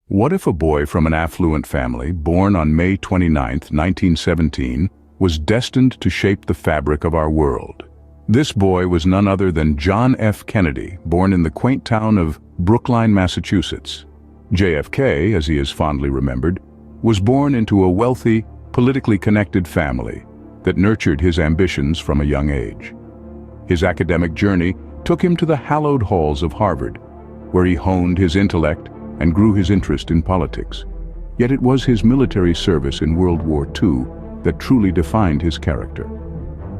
What if a boy from an affluent family, born on May 29, 1917, was destined to shape the fabric of our world? This boy was none other than John F. Kennedy, born in the quaint town of Brookline, Massachusetts. JFK, as he is fondly remembered, was born into a wealthy, politically connected family that nurtured his ambitions from a young age. His academic journey took him to the hallowed halls of Harvard, where he honed his intellect and grew his interest in politics. Yet it was his military service in World War II that truly defined his character.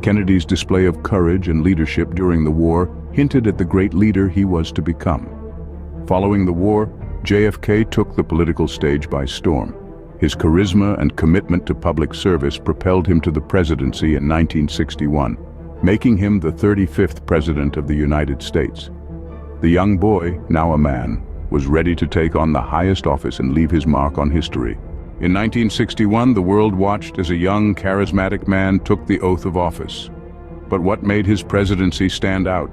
Kennedy's display of courage and leadership during the war hinted at the great leader he was to become. Following the war, JFK took the political stage by storm. His charisma and commitment to public service propelled him to the presidency in 1961, making him the 35th President of the United States. The young boy, now a man, was ready to take on the highest office and leave his mark on history. In 1961, the world watched as a young, charismatic man took the oath of office. But what made his presidency stand out?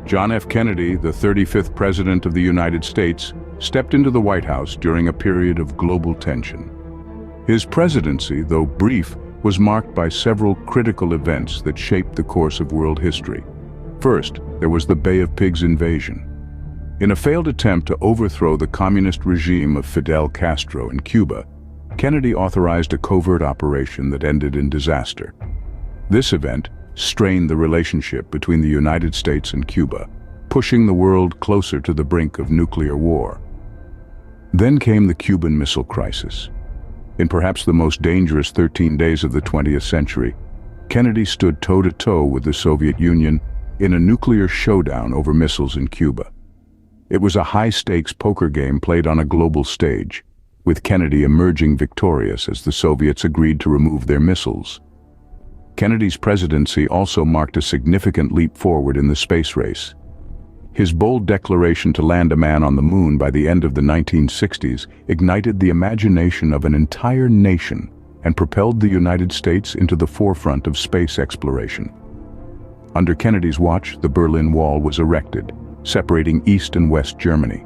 John F. Kennedy, the 35th President of the United States, stepped into the White House during a period of global tension. His presidency, though brief, was marked by several critical events that shaped the course of world history. First, there was the Bay of Pigs invasion. In a failed attempt to overthrow the communist regime of Fidel Castro in Cuba, Kennedy authorized a covert operation that ended in disaster. This event strained the relationship between the United States and Cuba, pushing the world closer to the brink of nuclear war. Then came the Cuban Missile Crisis. In perhaps the most dangerous 13 days of the 20th century, Kennedy stood toe-to-toe with the Soviet Union in a nuclear showdown over missiles in Cuba. It was a high-stakes poker game played on a global stage, with Kennedy emerging victorious as the Soviets agreed to remove their missiles. Kennedy's presidency also marked a significant leap forward in the space race. His bold declaration to land a man on the moon by the end of the 1960s ignited the imagination of an entire nation and propelled the United States into the forefront of space exploration. Under Kennedy's watch, the Berlin Wall was erected, separating East and West Germany.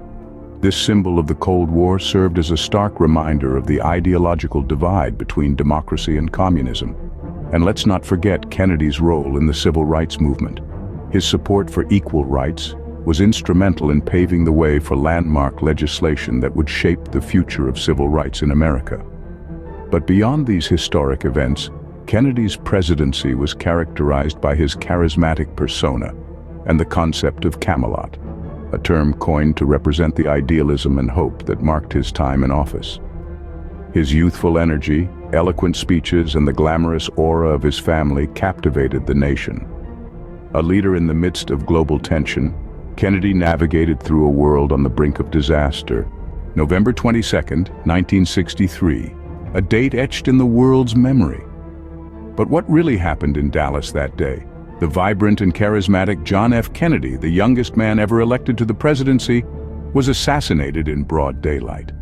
This symbol of the Cold War served as a stark reminder of the ideological divide between democracy and communism. And let's not forget Kennedy's role in the civil rights movement. His support for equal rights was instrumental in paving the way for landmark legislation that would shape the future of civil rights in America. But beyond these historic events, Kennedy's presidency was characterized by his charismatic persona and the concept of Camelot, a term coined to represent the idealism and hope that marked his time in office. His youthful energy, eloquent speeches, and the glamorous aura of his family captivated the nation. A leader in the midst of global tension, Kennedy navigated through a world on the brink of disaster. November 22, 1963, a date etched in the world's memory. But what really happened in Dallas that day? The vibrant and charismatic John F. Kennedy, the youngest man ever elected to the presidency, was assassinated in broad daylight.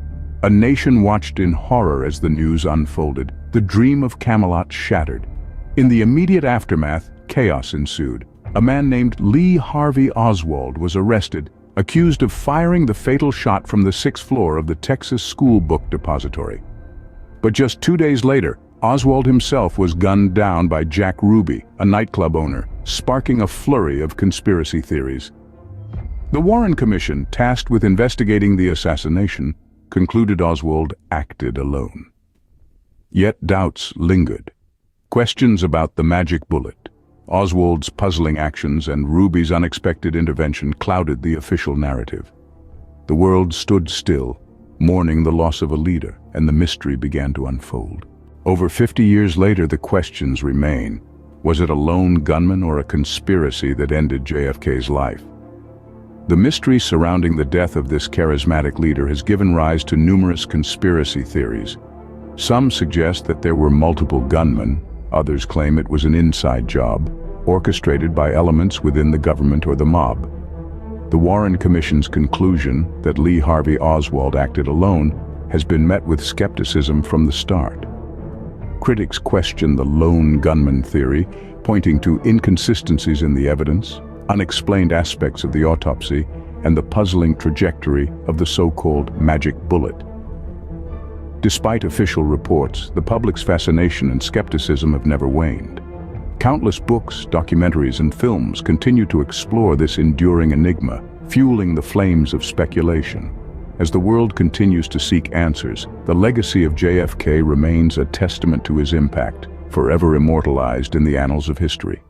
A nation watched in horror as the news unfolded. The dream of Camelot shattered. In the immediate aftermath, chaos ensued. A man named Lee Harvey Oswald was arrested, accused of firing the fatal shot from the 6th floor of the Texas School Book Depository. But just 2 days later, Oswald himself was gunned down by Jack Ruby, a nightclub owner, sparking a flurry of conspiracy theories. The Warren Commission, tasked with investigating the assassination, concluded Oswald acted alone. Yet doubts lingered. Questions about the magic bullet, Oswald's puzzling actions, and Ruby's unexpected intervention clouded the official narrative. The world stood still, mourning the loss of a leader, and the mystery began to unfold. Over 50 years later, the questions remain. Was it a lone gunman or a conspiracy that ended JFK's life? The mystery surrounding the death of this charismatic leader has given rise to numerous conspiracy theories. Some suggest that there were multiple gunmen, others claim it was an inside job, orchestrated by elements within the government or the mob. The Warren Commission's conclusion that Lee Harvey Oswald acted alone has been met with skepticism from the start. Critics question the lone gunman theory, pointing to inconsistencies in the evidence, unexplained aspects of the autopsy, and the puzzling trajectory of the so-called magic bullet. Despite official reports, the public's fascination and skepticism have never waned. Countless books, documentaries, and films continue to explore this enduring enigma, fueling the flames of speculation. As the world continues to seek answers, the legacy of JFK remains a testament to his impact, forever immortalized in the annals of history.